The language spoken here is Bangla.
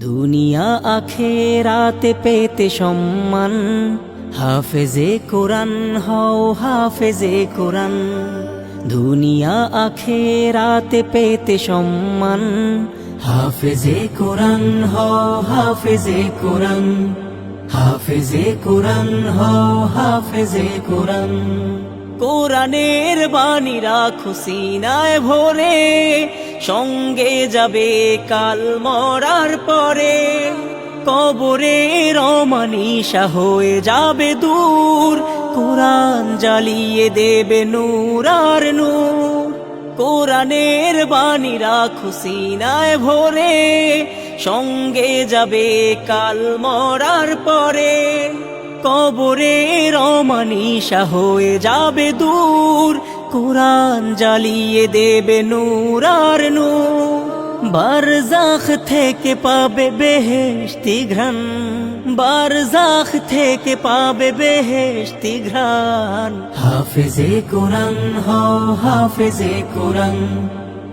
দুনিয়া আখেরাতে পেতে সম্মান, হাফেজে কোরআন হও হাফেজে কোরআন। দুনিয়া আখেরাতে পেতে সম্মান, হাফেজে কোরআন হও হাফেজে কোরআন। হাফেজে কোরআন হও হাফেজে কোরআন। কোরআনের বাণী রাখো সিনায় ভরে, সঙ্গে যাবে কাল মরার পরে। কবরের অমানিসা হয়ে যাবে দূর, কোরআন জ্বালিয়ে দেবে নূর আর নূর। কোরআনের বাণী রাখো সিনায় ভরে, সঙ্গে যাবে কাল মরার পরে। কবরের অমানিসা হয়ে যাবে দূর, কোরআন জ্বালিয়ে দেবে নূর আর নূর। বারজাখ থেকে পাবে বেহেশতি ঘ্রাণ, বারজাখ থেকে পাবে বেহেশতি ঘ্রাণ। হাফেজে কোরআন হও হাফেজে কোরআন।